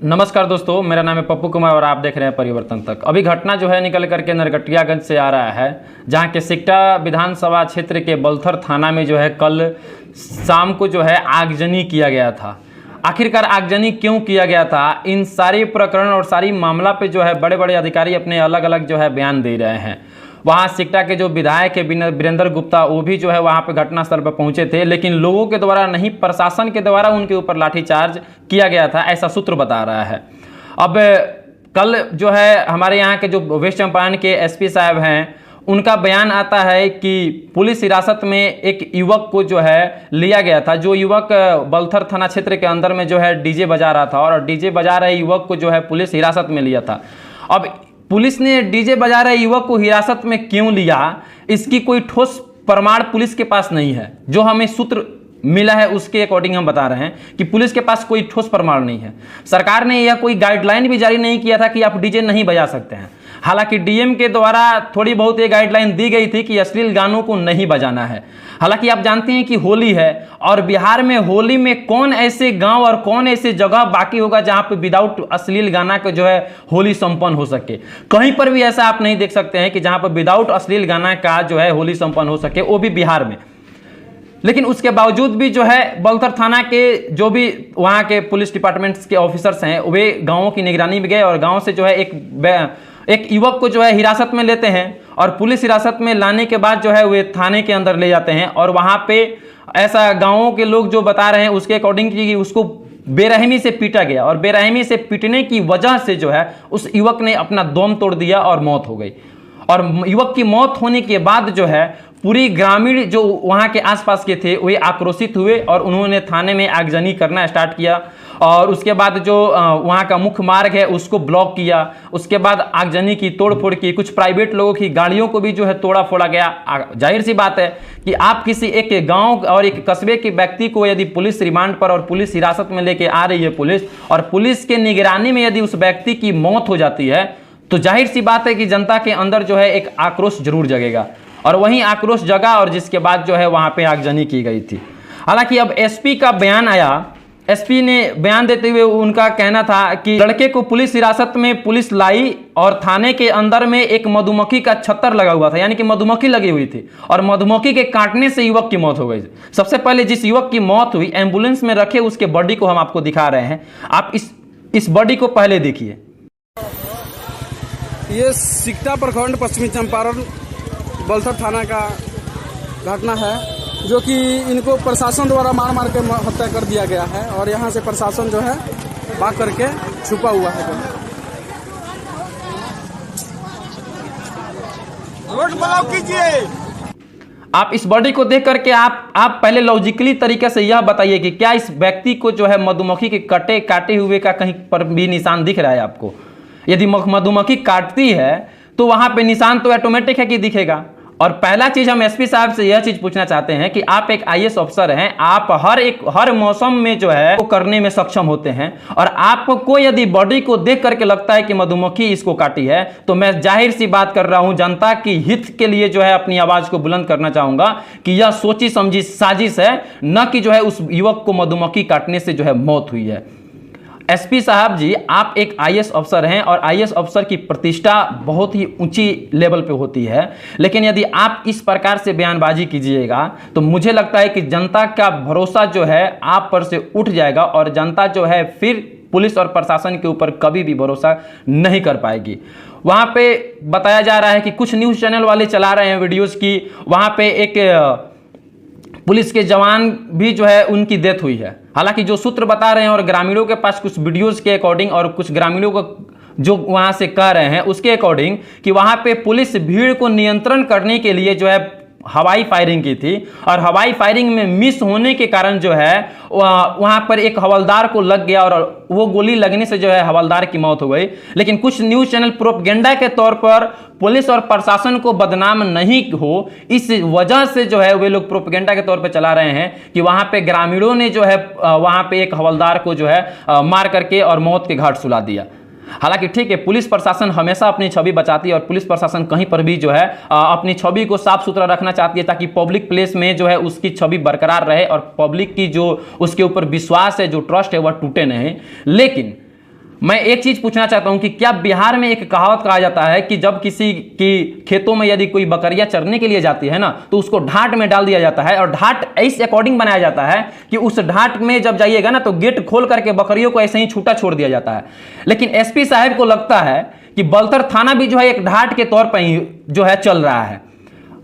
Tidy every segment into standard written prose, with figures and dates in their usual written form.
नमस्कार दोस्तों, मेरा नाम है पप्पू कुमार और आप देख रहे हैं परिवर्तन तक। अभी घटना जो है निकल करके नरकटियागंज से आ रहा है, जहां के सिकटा विधानसभा क्षेत्र के बलथर थाना में जो है कल शाम को जो है आगजनी किया गया था। आखिरकार आगजनी क्यों किया गया था, इन सारे प्रकरण और सारी मामला पे जो है बड़े बड़े अधिकारी अपने अलग अलग जो है बयान दे रहे हैं। वहाँ सिकटा के जो विधायक है वीरेंद्र गुप्ता, वो भी जो है वहाँ पे घटनास्थल पर पहुँचे थे, लेकिन लोगों के द्वारा नहीं, प्रशासन के द्वारा उनके ऊपर लाठीचार्ज किया गया था, ऐसा सूत्र बता रहा है। अब कल जो है हमारे यहाँ के जो वेस्ट चंपारण के एसपी साहब हैं, उनका बयान आता है कि पुलिस हिरासत में एक युवक को जो है लिया गया था। जो युवक बलथर थाना क्षेत्र के अंदर में जो है डीजे बजा रहा था, और डीजे बजा रहे युवक को जो है पुलिस हिरासत में लिया था। अब पुलिस ने डीजे बजा रहे युवक को हिरासत में क्यों लिया, इसकी कोई ठोस प्रमाण पुलिस के पास नहीं है। जो हमें सूत्र मिला है उसके अकॉर्डिंग हम बता रहे हैं कि पुलिस के पास कोई ठोस प्रमाण नहीं है। सरकार ने यह कोई गाइडलाइन भी जारी नहीं किया था कि आप डीजे नहीं बजा सकते हैं। हालांकि डीएम के द्वारा थोड़ी बहुत ये गाइडलाइन दी गई थी कि अश्लील गानों को नहीं बजाना है। हालांकि आप जानते हैं कि होली है, और बिहार में होली में कौन ऐसे गांव और कौन ऐसे जगह बाकी होगा जहां पे विदाउट अश्लील गाना का जो है होली संपन्न हो सके। कहीं पर भी ऐसा आप नहीं देख सकते हैं कि जहां पर विदाउट अश्लील गाना का जो है होली संपन्न हो सके, वो भी बिहार में। लेकिन उसके बावजूद भी जो है बलथर थाना के जो भी वहाँ के पुलिस डिपार्टमेंट्स के ऑफिसर्स हैं, वे गाँवों की निगरानी में गए और गाँव से जो है एक युवक को जो है हिरासत में लेते हैं, और पुलिस हिरासत में लाने के बाद जो है वे थाने के अंदर ले जाते हैं। और वहाँ पे ऐसा गाँवों के लोग जो बता रहे हैं उसके अकॉर्डिंग कि उसको बेरहमी से पीटा गया, और बेरहमी से पीटने की वजह से जो है उस युवक ने अपना दम तोड़ दिया और मौत हो गई। और युवक की मौत होने के बाद जो है पूरी ग्रामीण जो वहाँ के आसपास के थे वे आक्रोशित हुए और उन्होंने थाने में आगजनी करना स्टार्ट किया। और उसके बाद जो वहाँ का मुख्य मार्ग है उसको ब्लॉक किया। उसके बाद आगजनी की, तोड़फोड़ की, कुछ प्राइवेट लोगों की गाड़ियों को भी जो है तोड़ा फोड़ा गया। जाहिर सी बात है कि आप किसी एक गांव और एक कस्बे के व्यक्ति को यदि पुलिस रिमांड पर और पुलिस हिरासत में लेके आ रही है पुलिस, और पुलिस के निगरानी में यदि उस व्यक्ति की मौत हो जाती है, तो जाहिर सी बात है कि जनता के अंदर जो है एक आक्रोश जरूर जगेगा। और वहीं आक्रोश जगा और जिसके बाद जो है वहां पे आगजनी की गई थी। हालांकि अब एसपी का बयान आया। एसपी ने बयान देते हुए उनका कहना था कि लड़के को पुलिस हिरासत में पुलिस लाई, और थाने के अंदर में एक मधुमक्खी का छत्तर लगा हुआ था, यानी कि मधुमक्खी लगी हुई थी, और मधुमक्खी के काटने से युवक की मौत हो गई। सबसे पहले जिस युवक की मौत हुई, एम्बुलेंस में रखे उसके बॉडी को हम आपको दिखा रहे हैं। आप इस बॉडी को पहले देखिए। ये सिकटा प्रखंड पश्चिमी चंपारण बलथर थाना का घटना है, जो कि इनको प्रशासन द्वारा मार मार के हत्या कर दिया गया है, और यहाँ से प्रशासन जो है भाग करके छुपा हुआ है। रोड ब्लॉक कीजिए। आप इस बॉडी को देख करके आप पहले लॉजिकली तरीके से यह बताइए कि क्या इस व्यक्ति को जो है मधुमक्खी के काटे हुए का कहीं पर भी निशान दिख रहा है आपको? यदि मधुमक्खी काटती है तो वहां पे निशान तो ऑटोमेटिक है कि दिखेगा। और पहला चीज हम एसपी साहब से यह चीज पूछना चाहते हैं कि आप एक आईएएस अफसर हैं, आप हर मौसम में जो है वो करने में सक्षम होते हैं, और आपको यदि बॉडी को देख करके लगता है कि मधुमक्खी इसको काटी है, तो मैं जाहिर सी बात कर रहा हूं, जनता की हित के लिए जो है अपनी आवाज को बुलंद करना चाहूंगा कि यह सोची समझी साजिश है, न कि जो है उस युवक को मधुमक्खी काटने से जो है मौत हुई है। एसपी साहब जी, आप एक आईएएस अफसर हैं, और आईएएस अफसर की प्रतिष्ठा बहुत ही ऊंची लेवल पे होती है, लेकिन यदि आप इस प्रकार से बयानबाजी कीजिएगा तो मुझे लगता है कि जनता का भरोसा जो है आप पर से उठ जाएगा, और जनता जो है फिर पुलिस और प्रशासन के ऊपर कभी भी भरोसा नहीं कर पाएगी। वहां पे बताया जा रहा है कि कुछ न्यूज चैनल वाले चला रहे हैं वीडियोज की, वहां पे एक पुलिस के जवान भी जो है उनकी डेथ हुई है। हालांकि जो सूत्र बता रहे हैं और ग्रामीणों के पास कुछ वीडियोस के अकॉर्डिंग, और कुछ ग्रामीणों को जो वहां से कह रहे हैं उसके अकॉर्डिंग, कि वहां पे पुलिस भीड़ को नियंत्रण करने के लिए जो है हवाई फायरिंग की थी, और हवाई फायरिंग में मिस होने के कारण जो है वहां पर एक हवलदार को लग गया, और वो गोली लगने से जो है हवलदार की मौत हो गई। लेकिन कुछ न्यूज चैनल प्रोपेगेंडा के तौर पर पुलिस और प्रशासन को बदनाम नहीं हो, इस वजह से जो है वे लोग प्रोपेगेंडा के तौर पर चला रहे हैं कि वहां पे ग्रामीणों ने जो है वहां पे एक हवलदार को जो है मार करके और मौत के घाट सुला दिया। हालांकि ठीक है, पुलिस प्रशासन हमेशा अपनी छवि बचाती है और पुलिस प्रशासन कहीं पर भी जो है अपनी छवि को साफ सुथरा रखना चाहती है ताकि पब्लिक प्लेस में जो है उसकी छवि बरकरार रहे और पब्लिक की जो उसके ऊपर विश्वास है, जो ट्रस्ट है, वह टूटे नहीं। लेकिन मैं एक चीज पूछना चाहता हूं कि क्या बिहार में एक कहावत कहा जाता है कि जब किसी की खेतों में यदि कोई बकरियां चरने के लिए जाती है ना, तो उसको ढाट में डाल दिया जाता है और ढाट इस अकॉर्डिंग बनाया जाता है कि उस ढाट में जब जाइएगा ना तो गेट खोल करके बकरियों को ऐसे ही छूटा छोड़ दिया जाता है। लेकिन एसपी साहब को लगता है कि बलथर थाना भी जो है एक ढाट के तौर पर ही जो है चल रहा है।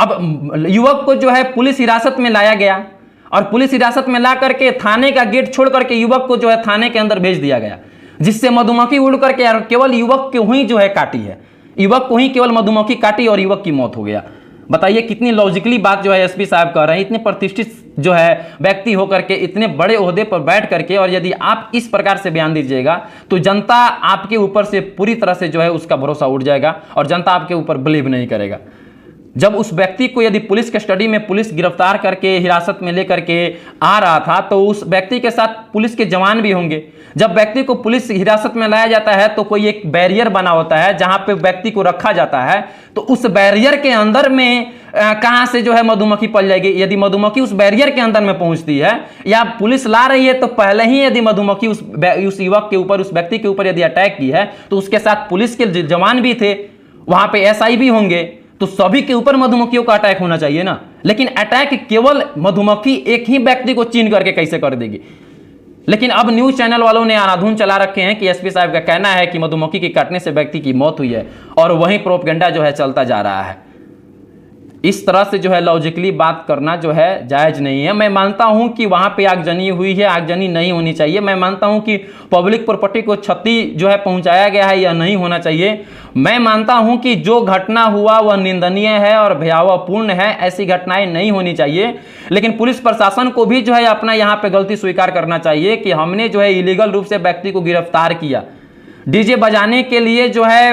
अब युवक को जो है पुलिस हिरासत में लाया गया और पुलिस हिरासत में ला करके थाने का गेट छोड़ करके युवक को जो है थाने के अंदर भेज दिया गया, जिससे मधुमक्खी उड़ करके केवल युवक को ही जो है काटी है, युवक को ही केवल मधुमक्खी काटी और युवक की मौत हो गया। बताइए कितनी लॉजिकली बात जो है एसपी साहब कह रहे हैं, इतने प्रतिष्ठित जो है व्यक्ति होकर के, इतने बड़े ओहदे पर बैठ करके, और यदि आप इस प्रकार से बयान दीजिएगा तो जनता आपके ऊपर से पूरी तरह से जो है उसका भरोसा उठ जाएगा और जनता आपके ऊपर बिलीव नहीं करेगा। जब उस व्यक्ति को यदि पुलिस कस्टडी में पुलिस गिरफ्तार करके हिरासत में लेकर के आ रहा था तो उस व्यक्ति के साथ पुलिस के जवान भी होंगे। जब व्यक्ति को पुलिस हिरासत में लाया जाता है तो कोई एक बैरियर बना होता है जहां पे व्यक्ति को रखा जाता है, तो उस बैरियर के अंदर में कहां से जो है मधुमक्खी पल जाएगी। यदि मधुमक्खी उस बैरियर के अंदर में पहुंचती है या पुलिस ला रही है तो पहले ही यदि मधुमक्खी उस युवक के ऊपर, उस व्यक्ति के ऊपर यदि अटैक की है तो उसके साथ पुलिस के जवान भी थे, वहां पे एसआई भी होंगे, तो सभी के ऊपर मधुमक्खियों का अटैक होना चाहिए ना। लेकिन अटैक केवल मधुमक्खी एक ही व्यक्ति को चीन करके कैसे कर देगी। लेकिन अब न्यूज चैनल वालों ने आनाधून चला रखे हैं कि एसपी साहब का कहना है कि मधुमक्खी के काटने से व्यक्ति की मौत हुई है और वहीं प्रोपगेंडा जो है चलता जा रहा है। इस तरह से जो है लॉजिकली बात करना जो है जायज नहीं है। मैं मानता हूं कि वहां पे आगजनी हुई है, आगजनी नहीं होनी चाहिए। मैं मानता हूं कि पब्लिक प्रॉपर्टी को क्षति जो है पहुंचाया गया है, यह नहीं होना चाहिए। मैं मानता हूं कि जो घटना हुआ वह निंदनीय है और भयावहपूर्ण है, ऐसी घटनाएं नहीं होनी चाहिए। लेकिन पुलिस प्रशासन को भी जो है अपना यहाँ पे गलती स्वीकार करना चाहिए कि हमने जो है इलीगल रूप से व्यक्ति को गिरफ्तार किया। डीजे बजाने के लिए जो है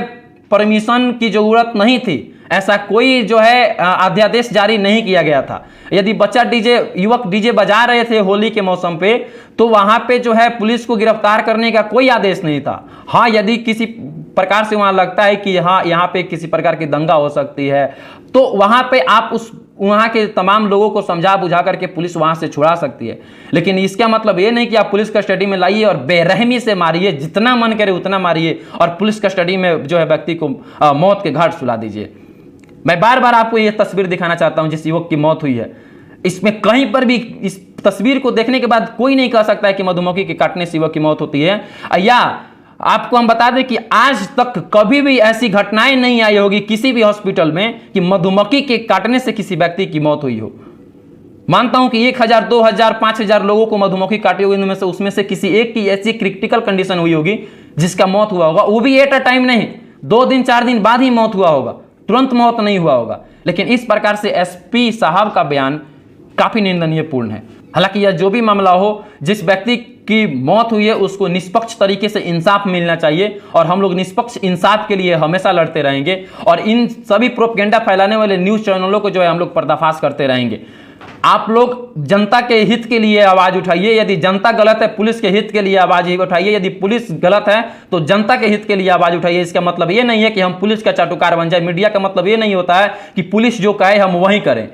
परमिशन की जरूरत नहीं थी, ऐसा कोई जो है अध्यादेश जारी नहीं किया गया था। यदि युवक डीजे बजा रहे थे होली के मौसम पे तो वहां पे जो है पुलिस को गिरफ्तार करने का कोई आदेश नहीं था। हाँ, यदि किसी प्रकार से वहां लगता है कि हाँ यहाँ पे किसी प्रकार की दंगा हो सकती है तो वहां पे आप वहां के तमाम लोगों को समझा बुझा करके पुलिस वहां से छुड़ा सकती है। लेकिन इसका मतलब ये नहीं कि आप पुलिस कस्टडी में लाइए और बेरहमी से मारिए, जितना मन करे उतना मारिए और पुलिस कस्टडी में जो है व्यक्ति को मौत के घाट सुला दीजिए। मैं बार बार आपको यह तस्वीर दिखाना चाहता हूं जिस युवक की मौत हुई है। इसमें कहीं पर भी इस तस्वीर को देखने के बाद कोई नहीं कह सकता है कि मधुमक्खी के काटने से युवक की मौत होती है। या आपको हम बता दें कि आज तक कभी भी ऐसी घटनाएं नहीं आई होगी किसी भी हॉस्पिटल में कि मधुमक्खी के काटने से किसी व्यक्ति की मौत हुई हो। मानता हूं कि 1000, 2000, 5000 लोगों को मधुमक्खी काटी होगी, इनमें से उसमें से किसी एक की ऐसी क्रिटिकल कंडीशन हुई होगी जिसका मौत हुआ होगा। वो भी एट अ टाइम नहीं, 2 दिन 4 दिन बाद ही मौत हुआ होगा, तुरंत मौत नहीं हुआ होगा। लेकिन इस प्रकार से एसपी साहब का बयान काफी निंदनीयपूर्ण है। हालांकि यह जो भी मामला हो, जिस व्यक्ति की मौत हुई है उसको निष्पक्ष तरीके से इंसाफ मिलना चाहिए और हम लोग निष्पक्ष इंसाफ के लिए हमेशा लड़ते रहेंगे और इन सभी प्रोपगेंडा फैलाने वाले न्यूज चैनलों को जो है हम लोग पर्दाफाश करते रहेंगे। आप लोग जनता के हित के लिए आवाज उठाइए। यदि जनता गलत है पुलिस के हित के लिए आवाज उठाइए, यदि पुलिस गलत है तो जनता के हित के लिए आवाज उठाइए। इसका मतलब ये नहीं है कि हम पुलिस का चाटुकार बन जाए। मीडिया का मतलब ये नहीं होता है कि पुलिस जो कहे हम वही करें।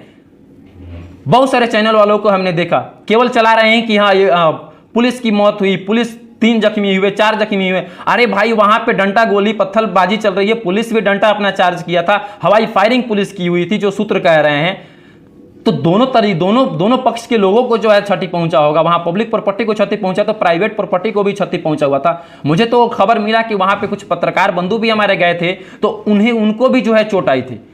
बहुत सारे चैनल वालों को हमने देखा केवल चला रहे हैं कि हाँ पुलिस की मौत हुई, पुलिस 3 जख्मी हुए, 4 जख्मी हुए। अरे भाई वहां पे डंडा गोली पत्थरबाजी चल रही है, पुलिस भी डंडा अपना चार्ज किया था, हवाई फायरिंग पुलिस की हुई थी जो सूत्र कह रहे हैं। तो दोनों पक्ष के लोगों को जो है क्षति पहुंचा होगा। वहां पब्लिक प्रॉपर्टी को क्षति पहुंचा तो प्राइवेट प्रॉपर्टी को भी क्षति पहुंचा हुआ था। मुझे तो खबर मिला कि वहां पे कुछ पत्रकार बंधु भी हमारे गए थे तो उनको भी जो है चोट आई थी।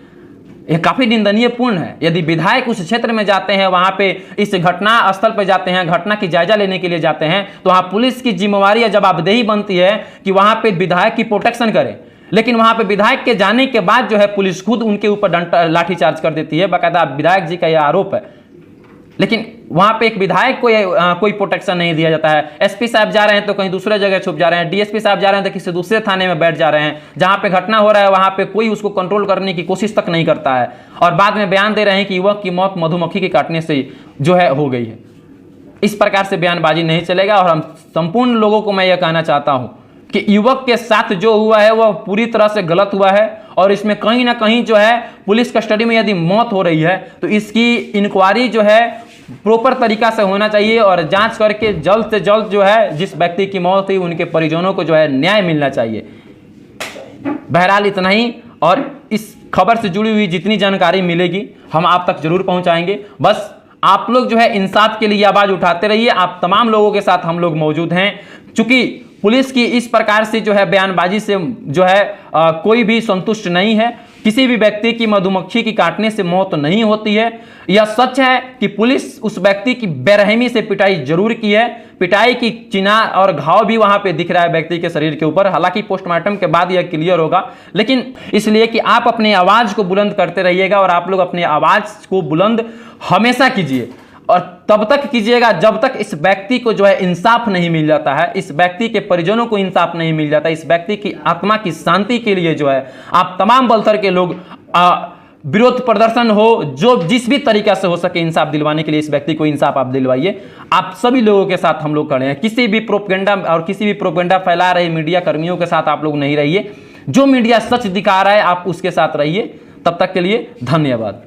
यह काफी निंदनीयपूर्ण है। यदि विधायक उस क्षेत्र में जाते हैं, वहां पे इस घटना स्थल पर जाते हैं, घटना की जायजा लेने के लिए जाते हैं, तो वहां पुलिस की जिम्मेवारी या जवाबदेही बनती है कि वहां पे विधायक की प्रोटेक्शन करे। लेकिन वहां पे विधायक के जाने के बाद जो है पुलिस खुद उनके ऊपर डंडा लाठीचार्ज कर देती है। बाकायदा विधायक जी का यह आरोप है। लेकिन वहां पे एक विधायक को कोई प्रोटेक्शन नहीं दिया जाता है। एसपी साहब जा रहे हैं तो कहीं दूसरे जगह छुप जा रहे हैं, डीएसपी साहब जा रहे हैं तो किसी दूसरे थाने में बैठ जा रहे हैं। जहां पे घटना हो रहा है वहां पे कोई उसको कंट्रोल करने की कोशिश तक नहीं करता है और बाद में बयान दे रहे हैं कि युवक की मौत मधुमक्खी के काटने से जो है हो गई है। इस प्रकार से बयानबाजी नहीं चलेगा। और हम संपूर्ण लोगों को मैं यह कहना चाहता हूं कि युवक के साथ जो हुआ है वह पूरी तरह से गलत हुआ है और इसमें कहीं ना कहीं जो है पुलिस कस्टडी में यदि मौत हो रही है तो इसकी इंक्वायरी जो है प्रॉपर तरीका से होना चाहिए और जांच करके जल्द से जल्द जो है जिस व्यक्ति की मौत हुई उनके परिजनों को जो है न्याय मिलना चाहिए। बहरहाल इतना ही, और इस खबर से जुड़ी हुई जितनी जानकारी मिलेगी हम आप तक जरूर पहुंचाएंगे। बस आप लोग जो है इंसाफ के लिए आवाज उठाते रहिए। आप तमाम लोगों के साथ हम लोग मौजूद हैं। चूंकि पुलिस की इस प्रकार से जो है बयानबाजी से जो है कोई भी संतुष्ट नहीं है। किसी भी व्यक्ति की मधुमक्खी की काटने से मौत नहीं होती है। यह सच है कि पुलिस उस व्यक्ति की बेरहमी से पिटाई जरूर की है। पिटाई की चिन्ह और घाव भी वहां पे दिख रहा है व्यक्ति के शरीर के ऊपर। हालांकि पोस्टमार्टम के बाद यह क्लियर होगा, लेकिन इसलिए कि आप अपनी आवाज को बुलंद करते रहिएगा और आप लोग अपनी आवाज को बुलंद हमेशा कीजिए और तब तक कीजिएगा जब तक इस व्यक्ति को जो है इंसाफ नहीं मिल जाता है, इस व्यक्ति के परिजनों को इंसाफ नहीं मिल जाता, इस व्यक्ति की आत्मा की शांति के लिए जो है आप तमाम बलथर के लोग विरोध प्रदर्शन हो, जो जिस भी तरीका से हो सके इंसाफ दिलवाने के लिए इस व्यक्ति को इंसाफ आप दिलवाइए। आप सभी लोगों के साथ हम लोग खड़े हैं। किसी भी प्रोपेगेंडा और किसी भी प्रोपेगेंडा फैला रहे मीडिया कर्मियों के साथ आप लोग नहीं रहिए। जो मीडिया सच दिखा रहा है आप उसके साथ रहिए। तब तक के लिए धन्यवाद।